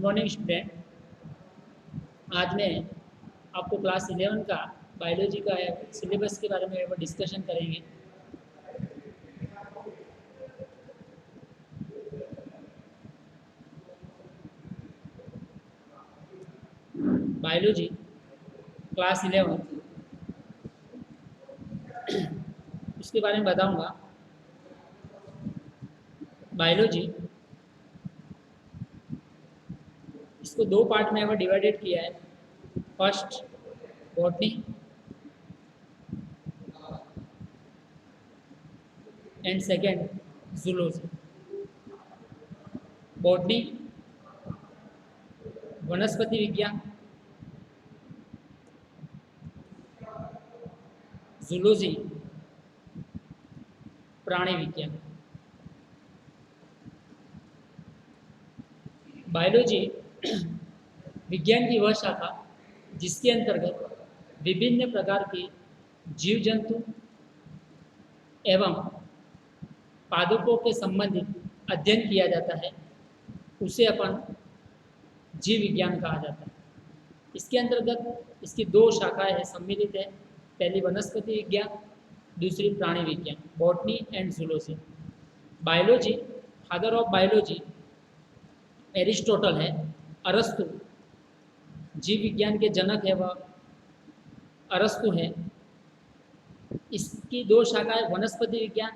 Morning student. आज मैं आपको क्लास 11 का बायोलॉजी का सिलेबस के बारे में डिस्कशन करेंगे। बायोलॉजी क्लास 11 उसके बारे में बताऊंगा। बायोलॉजी इसको दो पार्ट में डिवाइडेड किया है। First botany and second zoology. Botany वनस्पति विज्ञान, जूलॉजी प्राणी विज्ञान। बायोलॉजी विज्ञान की वह शाखा जिसके अंतर्गत विभिन्न प्रकार के जीव जंतु एवं पादपों के संबंधित अध्ययन किया जाता है, उसे अपन जीव विज्ञान कहा जाता है। इसके अंतर्गत इसकी दो शाखाएं हैं, सम्मिलित है। पहली वनस्पति विज्ञान, दूसरी प्राणी विज्ञान, botany and zoology. Biology, father of biology Aristotle है। अरस्तु जीव विज्ञान के जनक है, वह अरस्तु है। इसकी दो शाखाएं वनस्पति विज्ञान,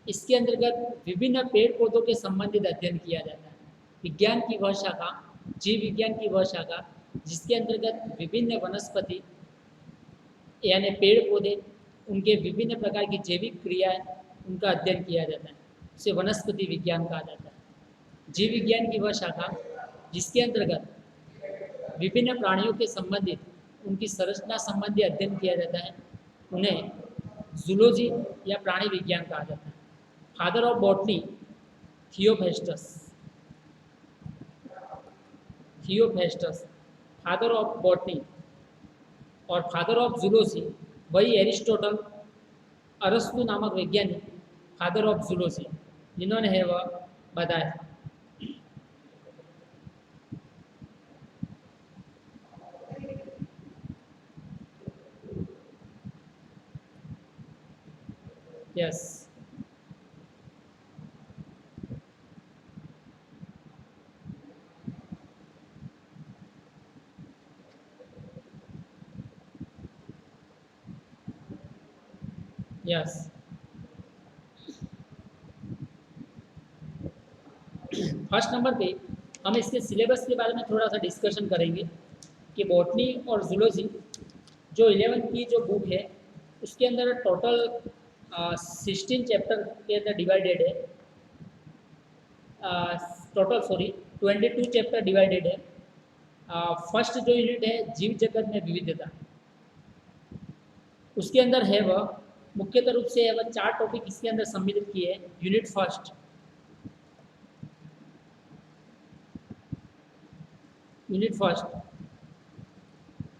इसके अंतर्गत विभिन्न पेड़ पौधों के संबंधित अध्ययन किया जाता है। विज्ञान की वह शाखा, जीव विज्ञान की वह शाखा जिसके अंतर्गत विभिन्न वनस्पति यानी पेड़ पौधे, उनके विभिन्न प्रकार की जैविक क्रियाएं, उनका अध्ययन किया जाता है, उसे वनस्पति विज्ञान कहा जाता है। जीव विज्ञान की वह शाखा जिसके अंतर्गत विभिन्न प्राणियों के संबंधित उनकी संरचना संबंधी अध्ययन किया जाता है, उन्हें जूलॉजी या प्राणी विज्ञान कहा जाता है। Father of botany Theophrastus, father of botany, और फादर ऑफ जूलॉजी वही एरिस्टोटल, अरस्तु नामक वैज्ञानिक फादर ऑफ जूलॉजी जिन्होंने है वह बताया। Yes, yes. फर्स्ट नंबर पे हम इसके सिलेबस के बारे में थोड़ा सा डिस्कशन करेंगे कि बॉटनी और जूलॉजी जो 11 की जो बुक है उसके अंदर टोटल 16 चैप्टर के अंदर डिवाइडेड है। टोटल 22 चैप्टर डिवाइडेड है। फर्स्ट जो यूनिट है जीव जगत में विविधता, उसके अंदर है वह मुख्यतः रूप से वह 4 टॉपिक इसके अंदर सम्मिलित किए हैं। यूनिट फर्स्ट,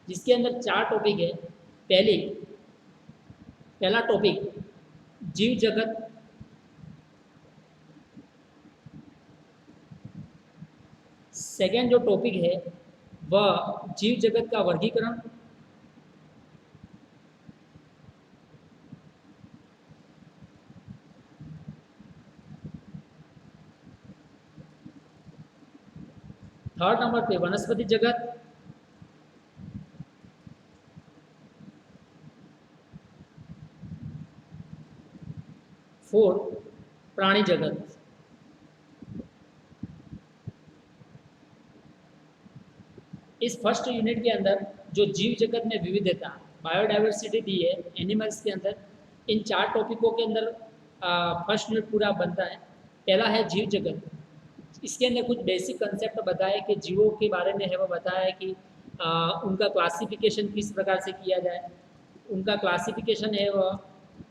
जिसके अंदर 4 टॉपिक है। पहला टॉपिक जीव जगत, सेकेंड जो टॉपिक है वह जीव जगत का वर्गीकरण, थर्ड नंबर पे वनस्पति जगत, फोर्थ प्राणी जगत। इस फर्स्ट यूनिट के अंदर जो जीव जगत में विविधता, बायोडाइवर्सिटी दी है एनिमल्स के अंदर, इन 4 टॉपिकों के अंदर फर्स्ट यूनिट पूरा बनता है। पहला है जीव जगत, इसके अंदर कुछ बेसिक कंसेप्ट बताया कि जीवों के बारे में है वो बताया है कि उनका क्लासिफिकेशन किस प्रकार से किया जाए, उनका क्लासिफिकेशन है वह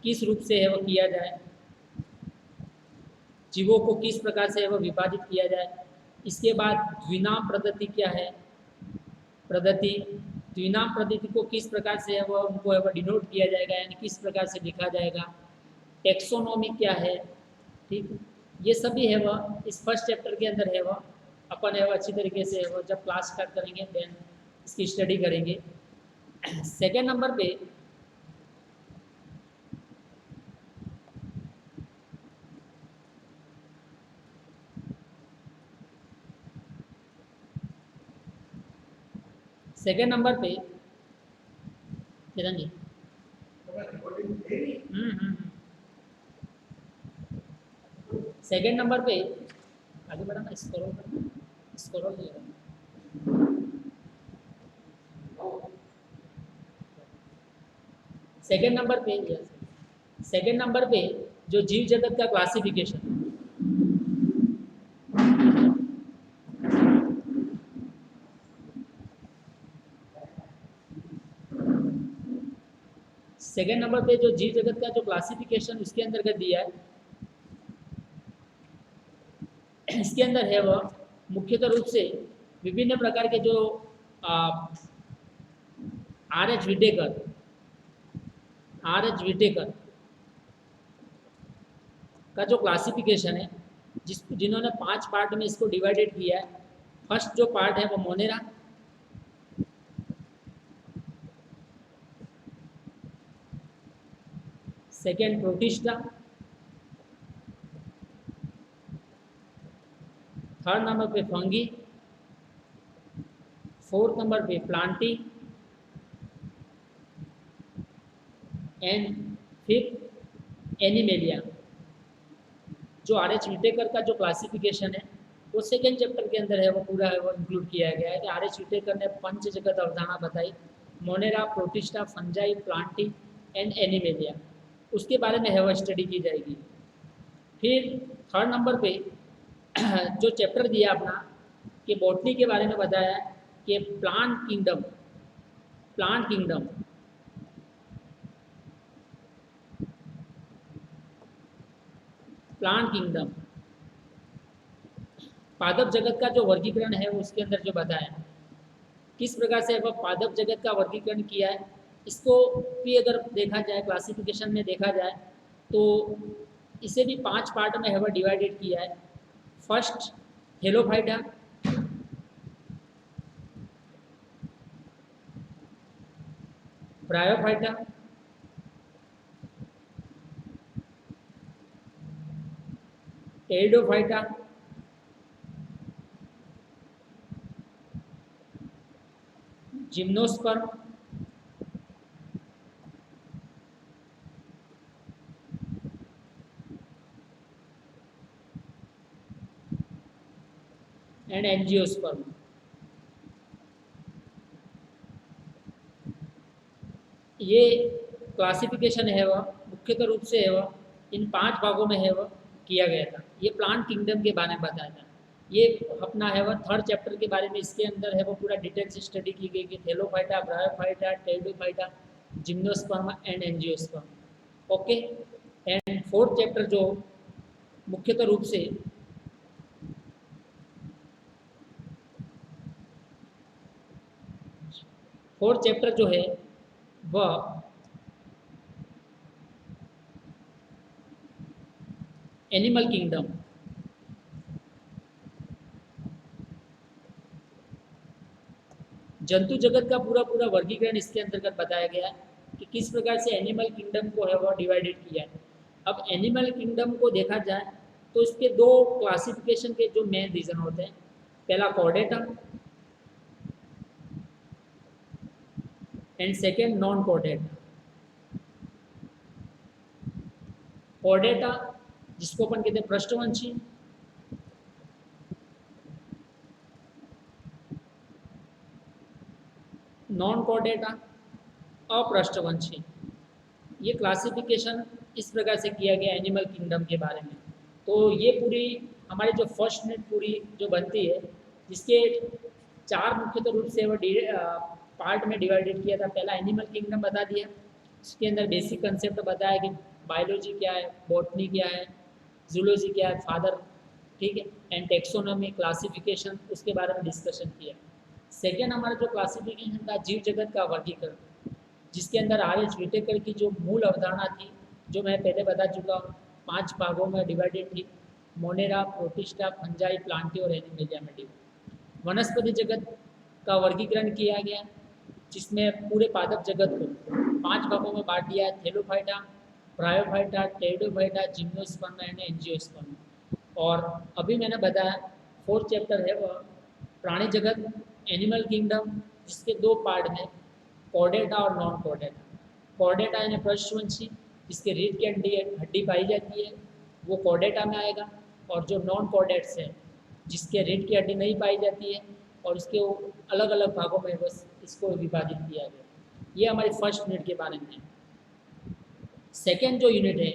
किस रूप से है वह किया जाए, जीवों को किस प्रकार से है वह विभाजित किया जाए। इसके बाद द्विनाम पद्धति क्या है, द्विनाम पद्धति को किस प्रकार से है वह उनको है वह डिनोट किया जाएगा, यानी किस प्रकार से लिखा जाएगा। टेक्सोनॉमी क्या है, ठीक, ये सभी है वह इस फर्स्ट चैप्टर के अंदर है वह अपन है वो अच्छी तरीके से वो जब क्लास स्टार्ट करेंगे देन इसकी स्टडी करेंगे। सेकेंड नंबर पे सेकेंड नंबर पे किरण जी सेकेंड नंबर पे आगे बढ़ा ना, स्क्रॉल करना, स्क्रॉल नहीं करना। सेकेंड नंबर पे सेकेंड नंबर पे जो जीव जगत का क्लासिफिकेशन, सेकेंड नंबर पे जो जीव जगत का जो क्लासिफिकेशन उसके अंतर्गत दिया है, इसके अंदर है वह मुख्यतः रूप से विभिन्न प्रकार के जो आर एच विटेकर का जो क्लासिफिकेशन है, जिन्होंने 5 पार्ट में इसको डिवाइडेड किया है। फर्स्ट जो पार्ट है वो Monera, second protista, third number पे फंगी, फोर्थ नंबर पे प्लांटी एंड फिफ्थ एनिमेलिया। जो आर एच विटेकर का जो क्लासिफिकेशन है वो सेकेंड चैप्टर के अंदर है वो पूरा है वो इंक्लूड किया गया है कि आर एच विटेकर ने पंच जगत अवधारणा बताई, Monera, protista, fungi, Plantae and animalia, उसके बारे में है वो स्टडी की जाएगी। फिर थर्ड नंबर पे जो चैप्टर दिया अपना कि बॉटनी के बारे में बताया कि प्लांट किंगडम पादप जगत का जो वर्गीकरण है उसके अंदर जो बताया किस प्रकार से वह पादप जगत का वर्गीकरण किया है। इसको भी अगर देखा जाए क्लासिफिकेशन में देखा जाए तो इसे भी 5 पार्ट में है वह डिवाइडेड किया है। First thallophyta, bryophyta, pteridophyta, gymnosperm, and angiosperm. ये क्लासिफिकेशन है वह मुख्यतः रूप से है वह इन 5 भागों में है वह किया गया था। ये प्लांट किंगडम के बारे में बताया था। ये अपना है वह थर्ड चैप्टर के बारे में इसके अंदर है वो पूरा डिटेल से स्टडी की गई कि Thallophyta, bryophyta, pteridophyta, gymnosperm and angiosperm. Okay. And fourth chapter जो मुख्यतः रूप से फोर्थ चैप्टर जो है वह एनिमल किंगडम, जंतु जगत का पूरा पूरा वर्गीकरण इसके अंतर्गत बताया गया है कि किस प्रकार से एनिमल किंगडम को है वह डिवाइडेड किया है। अब एनिमल किंगडम को देखा जाए तो इसके 2 क्लासिफिकेशन के जो मेन रीजन होते हैं, पहला Chordata and second non Chordata. Chordata जिसको अपन कहते हैं पृष्ठवंशी, नॉन कॉर्डेटा अपृष्ठवंशी। ये क्लासिफिकेशन इस प्रकार से किया गया एनिमल किंगडम के बारे में। तो ये पूरी हमारी जो फर्स्ट यूनिट पूरी जो बनती है जिसके 4 मुख्यतः रूप से वो पार्ट में डिवाइडेड किया था। पहला एनिमल किंगडम बता दिया, इसके अंदर बेसिक कंसेप्ट बताया कि बायोलॉजी क्या है, बॉटनी क्या है, जूलॉजी क्या है, फादर, ठीक है, एंड टेक्सोनॉमी, क्लासिफिकेशन, उसके बारे में डिस्कशन किया। सेकेंड हमारा जो क्लासिफिकेशन था जीव जगत का वर्गीकरण, जिसके अंदर आर एच विटेकर की जो मूल अवधारणा थी जो मैं पहले बता चुका हूँ 5 भागों में डिवाइडेड थी, मोनेरा, प्रोटिस्टा, फंजाई, प्लांटी और एनिमेलिया में डिवाइड। वनस्पति जगत का वर्गीकरण किया गया, जिसमें पूरे पादप जगत को 5 भागों में बांट दिया है: Thallophyta, bryophyta, pteridophyta, gymnosperm and angiosperm. और अभी मैंने बताया 4th चैप्टर है वह प्राणी जगत, एनिमल किंगडम, जिसके 2 पार्ट हैं, कॉर्डेटा और नॉन कॉर्डेटा। कॉर्डेटा यानी पृष्ठवंशी, जिसके रीढ़ की हड्डी पाई जाती है, वो कॉर्डेटा में आएगा। और जो नॉन कॉर्डेट्स है, जिसके रीढ़ की हड्डी नहीं पाई जाती है और इसके अलग अलग भागों में बस इसको विभाजित किया गया। ये हमारी फर्स्ट यूनिट के बारे में है। सेकेंड जो यूनिट है,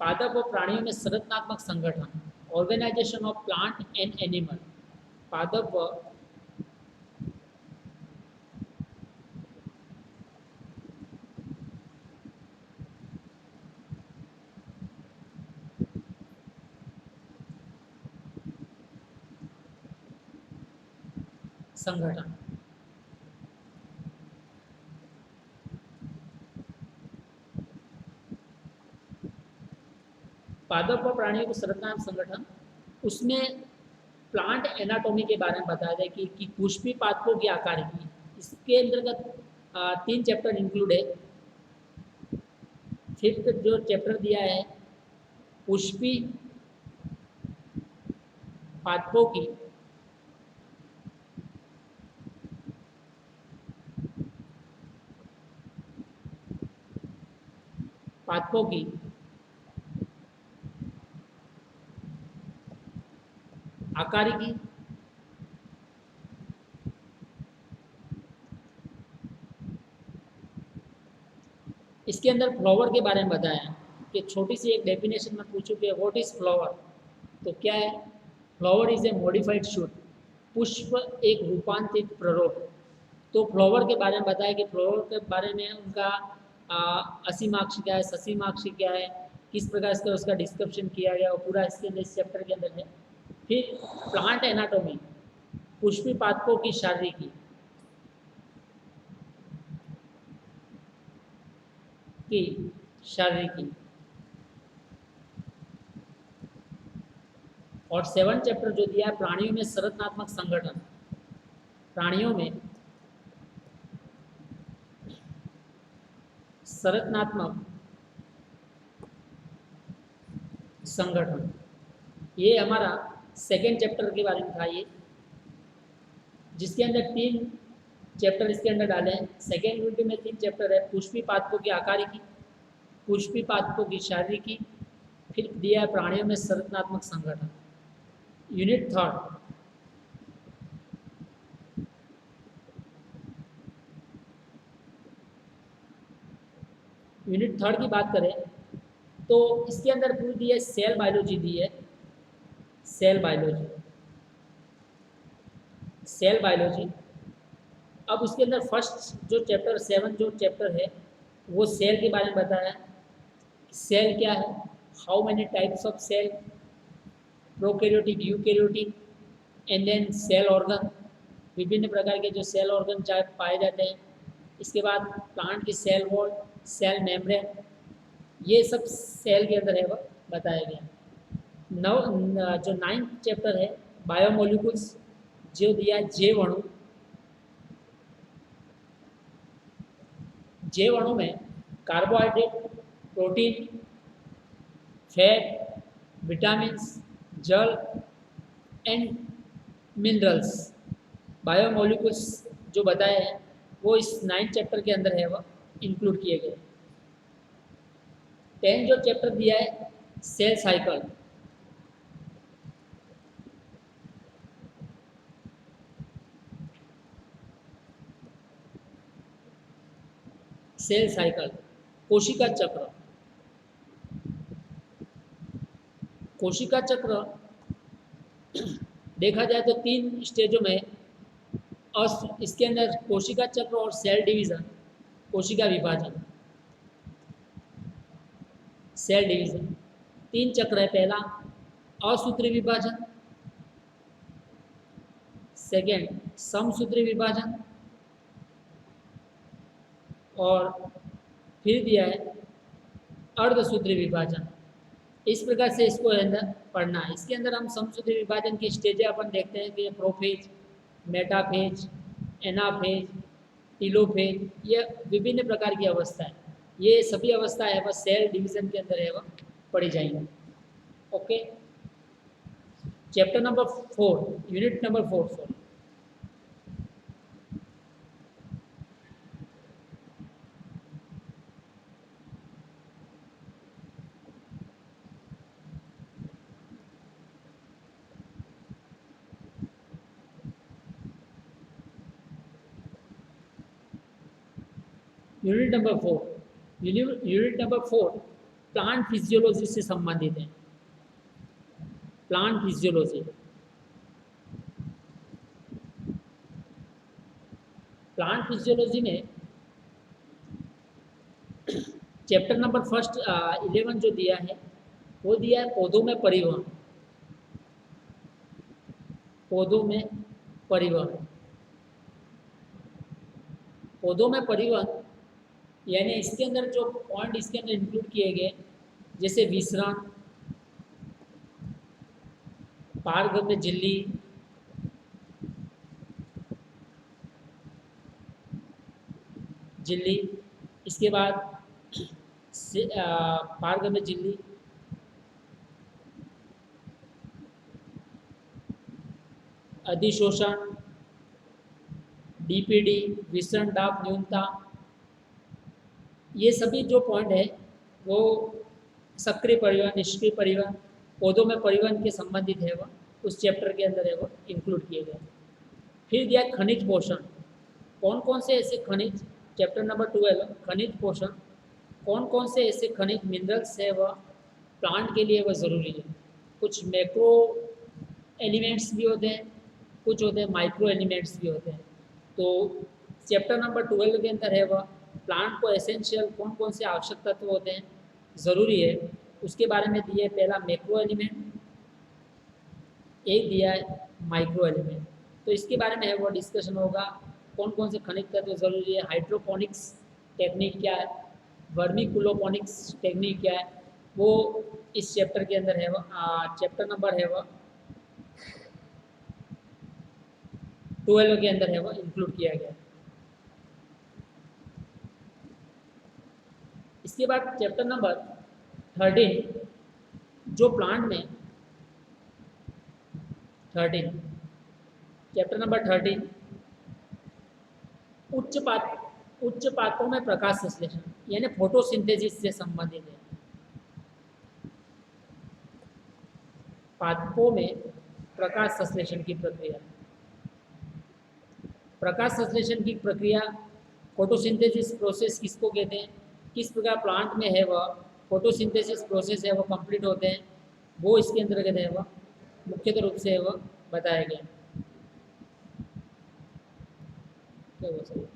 पादप और प्राणियों में संरचनात्मक संगठन, organisation of plant and animal. पादप व संगठन। पादप और प्राणियों के संरचनात्मक संगठन, उसमें प्लांट एनाटॉमी के बारे में बताया जाए कि पुष्पी पादपों की आकार की। इसके अंतर्गत 3 चैप्टर इंक्लूड है। 5th जो चैप्टर दिया है पुष्पी पादपों की आकारिकी, इसके अंदर फ्लावर के बारे में बताया कि छोटी सी एक डेफिनेशन में पूछूं कि व्हाट इज फ्लावर, तो क्या है? Flower is a modified shoot. पुष्प एक रूपांतरित प्ररोह। तो फ्लावर के बारे में बताया कि फ्लावर के बारे में उनका असीमाक्ष क्या है, ससीमाक्ष क्या है, किस प्रकार से उसका डिस्क्रिप्शन किया गया, और पूरा इसके अंदर इस चैप्टर के अंदर है। फिर प्लांट एनाटॉमी, पुष्पी पादपों की शारीरिकी और 7th चैप्टर जो दिया है प्राणियों में संरचनात्मक संगठन। प्राणियों में संरचनात्मक संगठन, ये हमारा 2nd चैप्टर के बारे में था ये, जिसके अंदर 3 चैप्टर इसके अंदर डाले हैं। 2nd यूनिट में 3 चैप्टर है: पुष्पी पादपों की आकारिकी, पुष्पी पादपों की शारीरिकी, फिर दिया है प्राणियों में संरचनात्मक संगठन। यूनिट 3rd, की बात करें तो इसके अंदर पूरी दी है सेल बायोलॉजी दी है। Cell biology. अब उसके अंदर फर्स्ट जो चैप्टर 7 जो चैप्टर है वो सेल के बारे में बताया है। सेल क्या है, how many types of cell, prokaryotic, eukaryotic, and then cell organ, विभिन्न प्रकार के जो सेल ऑर्गन पाए जाते हैं। इसके बाद प्लांट की सेल वॉल, सेल मेम्ब्रेन, ये सब सेल के अंदर है वह बताया गया। जो 9th चैप्टर है बायोमोलिक्यूल्स, जो दिया है जैव अणु। जैव अणु में कार्बोहाइड्रेट, प्रोटीन, फैट, विटामिन्स, जल एंड मिनरल्स, बायोमोलिक्यूल्स जो बताए हैं वो इस 9th चैप्टर के अंदर है वह इंक्लूड किए गए। 10th जो चैप्टर दिया है सेल साइकिल। सेल साइकिल, कोशिका चक्र। कोशिका चक्र देखा जाए तो 3 स्टेजों में, और इसके अंदर कोशिका चक्र और सेल डिवीज़न, कोशिका विभाजन, सेल डिवीज़न 3 चक्र है। पहला असूत्री विभाजन, सेकेंड समसूत्री विभाजन, और फिर दिया है अर्धसूत्री विभाजन। इस प्रकार से इसको अंदर पढ़ना है। इसके अंदर हम समसूत्री विभाजन की स्टेजें अपन देखते हैं कि प्रोफेज, मेटाफेज, एनाफेज, टीलोफेज, ये विभिन्न प्रकार की अवस्था है। ये सभी अवस्था है वह सेल डिवीजन के अंदर है वह पढ़ी जाएंगी। Okay, chapter number 4, unit number 4 sorry. Unit number 4 plant physiology से संबंधित है। प्लांट फिजियोलॉजी, प्लांट फिजियोलॉजी में चैप्टर नंबर फर्स्ट 11 जो दिया है वो दिया है पौधों में परिवहन। पौधों में परिवहन, पौधों में परिवहन यानी इसके अंदर जो पॉइंट इसके अंदर इंक्लूड किए गए जैसे विसरण, पारगम्य झिल्ली, झिल्ली, इसके बाद पारगम्य झिल्ली, अधिशोषण, डीपीडी, विसरण दाब न्यूनता, ये सभी जो पॉइंट है वो सक्रिय परिवहन, निष्क्रिय परिवहन, पौधों में परिवहन के संबंधित है वह उस चैप्टर के अंदर है वो इंक्लूड किए गए। फिर दिया खनिज पोषण, कौन कौन से ऐसे खनिज, चैप्टर नंबर 12 खनिज पोषण, कौन कौन से ऐसे खनिज मिनरल्स है वह प्लांट के लिए वह ज़रूरी है। कुछ मैक्रो एलिमेंट्स भी होते हैं, कुछ होते हैं माइक्रो एलिमेंट्स भी होते हैं। तो चैप्टर नंबर 12 के अंदर है वह प्लांट को एसेंशियल कौन कौन से आवश्यक तत्व होते हैं, ज़रूरी है, उसके बारे में दिए। पहला मैक्रो एलिमेंट, एक दिया है माइक्रो एलिमेंट। तो इसके बारे में है वो डिस्कशन होगा, कौन कौन से खनिज तत्व ज़रूरी है, हाइड्रोपोनिक्स टेक्निक क्या है, वर्मीकुलोपोनिक्स टेक्निक क्या है, वो इस चैप्टर के अंदर है वो चैप्टर नंबर है वो 12 के अंदर है वो इंक्लूड किया गया। इसके बाद चैप्टर नंबर 13 जो प्लांट में 13 चैप्टर नंबर 13 उच्च पात्रों में प्रकाश संश्लेषण यानी फोटोसिंथेसिस से संबंधित है। पादपों में प्रकाश संश्लेषण की प्रक्रिया, प्रकाश संश्लेषण की प्रक्रिया फोटोसिंथेसिस प्रोसेस किसको कहते हैं, किस प्रकार प्लांट में है वह फोटोसिंथेसिस प्रोसेस है वो कंप्लीट होते हैं, वो इसके अंतर्गत है वह मुख्यतः रूप से है वह बताया गया। क्या हुआ सर?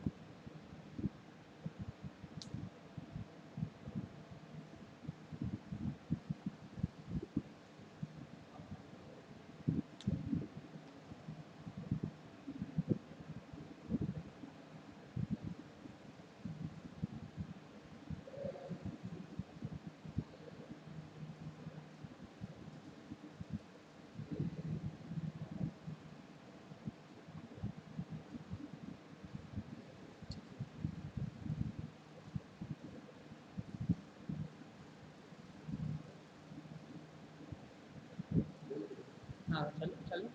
हाँ चलो चलो,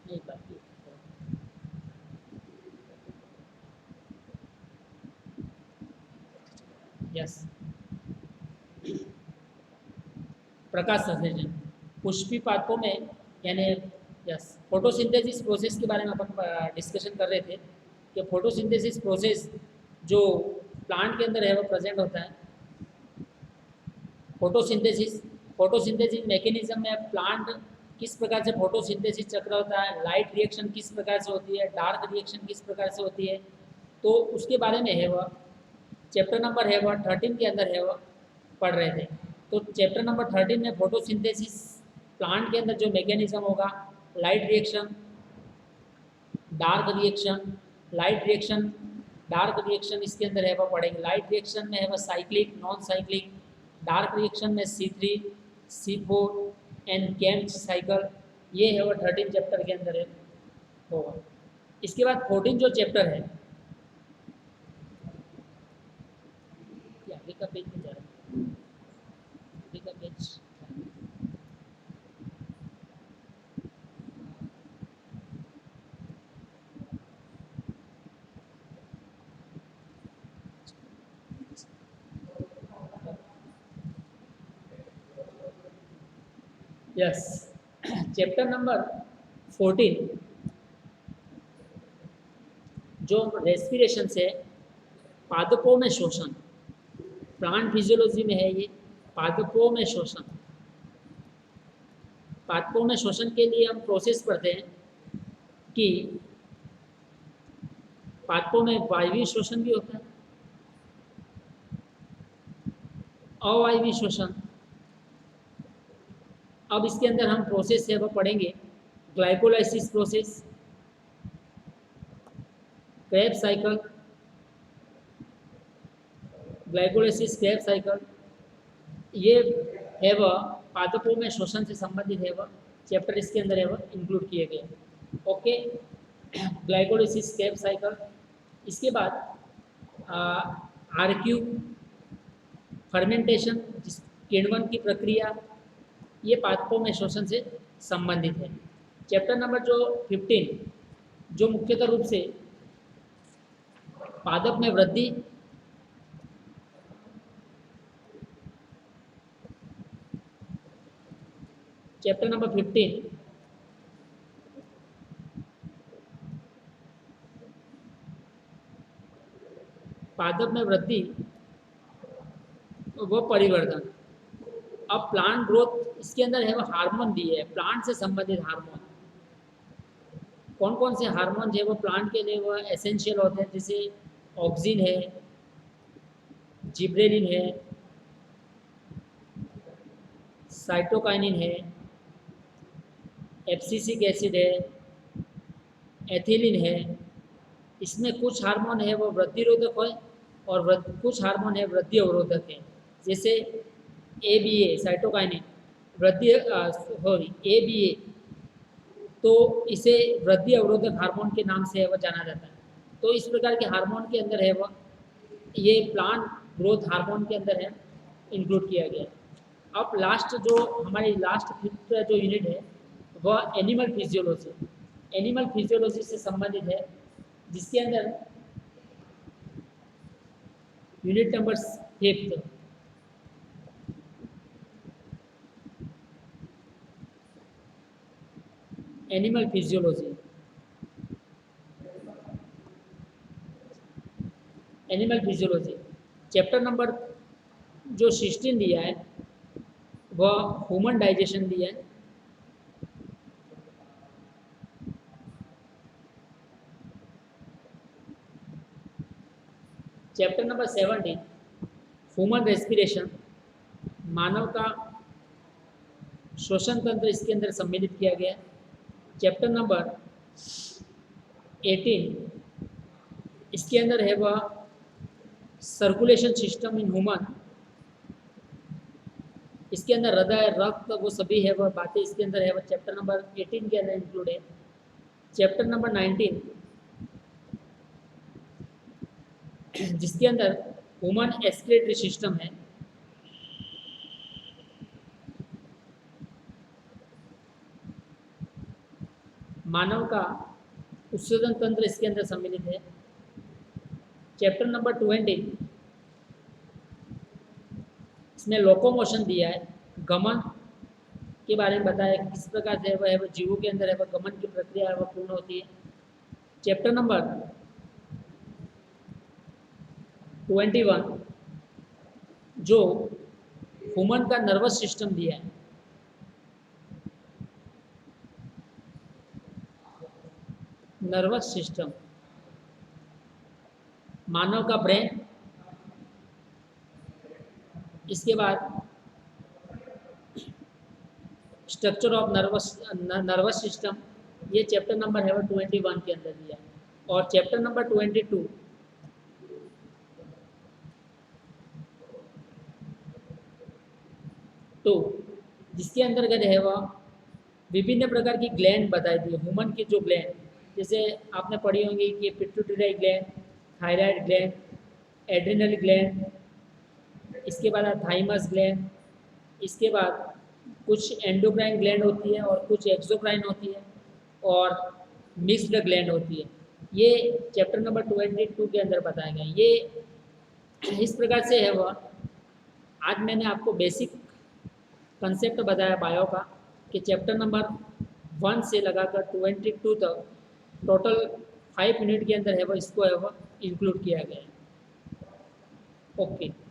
नहीं बात यस। प्रकाश संश्लेषण पुष्पी पादपों में यानी यस फोटोसिंथेसिस प्रोसेस के बारे में अपन डिस्कशन कर रहे थे कि फोटोसिंथेसिस प्रोसेस जो प्लांट के अंदर है वो प्रेजेंट होता है। फोटोसिंथेसिस मैकेनिज्म में प्लांट किस प्रकार से फोटोसिंथेसिस चक्र होता है, लाइट रिएक्शन किस प्रकार से होती है, डार्क रिएक्शन किस प्रकार से होती है, तो उसके बारे में है वह चैप्टर नंबर है वह 13 के अंदर है वह पढ़ रहे थे। तो चैप्टर नंबर 13 में फोटोसिंथेसिस प्लांट के अंदर जो मैकेनिज्म होगा, light reaction, dark reaction, light reaction, dark reaction इसके अंदर है वह पढ़ेंगे। लाइट रिएक्शन में है वह cyclic, non cyclic, dark reaction में C3, C4 and camp cycle, ये है वो 13 चैप्टर के अंदर है होगा। इसके बाद 14 जो चैप्टर है, ये आगे का पेज में जा रहा है, आगे का पेज, यस, चैप्टर नंबर 14 जो रेस्पिरेशन से पादपों में शोषण, प्लांट फिजियोलॉजी में है ये, पादपों में शोषण। पादपों में शोषण के लिए हम प्रोसेस पढ़ते हैं कि पादपों में वायवीय शोषण भी होता है, अवायवीय शोषण। अब इसके अंदर हम प्रोसेस है वो पढ़ेंगे, glycolysis process, Krebs cycle, glycolysis Krebs cycle, ये है वह पादपों में शोषण से संबंधित है वह चैप्टर इसके अंदर है वह इंक्लूड किए गए। Okay, glycolysis Krebs cycle. इसके बाद आरक्यू, फर्मेंटेशन, किण्वन की प्रक्रिया, ये पादपों में शोषण से संबंधित है। चैप्टर नंबर जो 15 जो मुख्यतः रूप से पादप में वृद्धि, चैप्टर नंबर 15 पादप में वृद्धि व परिवर्तन। अब प्लांट ग्रोथ इसके अंदर है वो हार्मोन दिए है, प्लांट से संबंधित हार्मोन। कौन कौन से हार्मोन है वो प्लांट के लिए वो एसेंशियल होते हैं, जैसे ऑक्सिन है, जिब्रेलिन है, साइटोकाइनिन है, एब्सिसिक एसिड है, एथिलीन है। इसमें कुछ हार्मोन है वो वृद्धि रोधक है और कुछ हार्मोन है वृद्धि अवरोधक है, जैसे ABA साइटोकाइनिन वृद्धि ABA, तो इसे वृद्धि अवरोधक हार्मोन के नाम से है वह जाना जाता है। तो इस प्रकार के हार्मोन के अंदर है वह ये प्लांट ग्रोथ हार्मोन के अंदर है इंक्लूड किया गया। अब लास्ट जो हमारी लास्ट 5th जो यूनिट है वह एनिमल फिजियोलॉजी, एनिमल फिजियोलॉजी से संबंधित है, जिसके अंदर unit number 5 animal physiology, animal physiology chapter number जो 16 दिया है वह ह्यूमन डाइजेशन दिया है। चैप्टर नंबर 17 ह्यूमन रेस्पिरेशन, मानव का श्वसन तंत्र इसके अंदर सम्मिलित किया गया है। चैप्टर नंबर 18 इसके अंदर है वह सर्कुलेशन सिस्टम इन ह्यूमन, इसके अंदर हृदय, रक्त, वो सभी है वह बातें इसके अंदर है वह चैप्टर नंबर 18 के अंदर इंक्लूड है। चैप्टर नंबर 19 जिसके अंदर ह्यूमन एक्सक्रीटरी सिस्टम है, मानव का उत्सर्जन तंत्र इसके अंदर सम्मिलित है। चैप्टर नंबर 20 इसमें लोकोमोशन दिया है, गमन के बारे में बताया कि किस प्रकार से वह है वह जीवों के अंदर है वह गमन की प्रक्रिया है वह पूर्ण होती है। चैप्टर नंबर 21 जो ह्यूमन का नर्वस सिस्टम दिया है, नर्वस सिस्टम, मानव का ब्रेन, इसके बाद स्ट्रक्चर ऑफ नर्वस सिस्टम, ये चैप्टर नंबर है वो 21 के अंदर दिया है। और चैप्टर नंबर 22 तो जिसके अंतर्गत है वह विभिन्न प्रकार की ग्लैंड बताई दी, ह्यूमन की जो ग्लैंड, जैसे आपने पढ़ी होंगी कि pituitary gland, thyroid gland, adrenal gland, इसके बाद थाइमस ग्लैंड, इसके बाद कुछ एंडोक्राइन ग्लैंड होती है और कुछ एक्सोक्राइन होती है और मिक्स्ड ग्लैंड होती है। ये चैप्टर नंबर 22 के अंदर बताया गया। ये इस प्रकार से है वह। आज मैंने आपको बेसिक कंसेप्ट बताया बायो का कि चैप्टर नंबर 1 से लगाकर 22 तक टोटल 5 मिनट के अंदर है वह इसको है वह इंक्लूड किया गया है। ओके।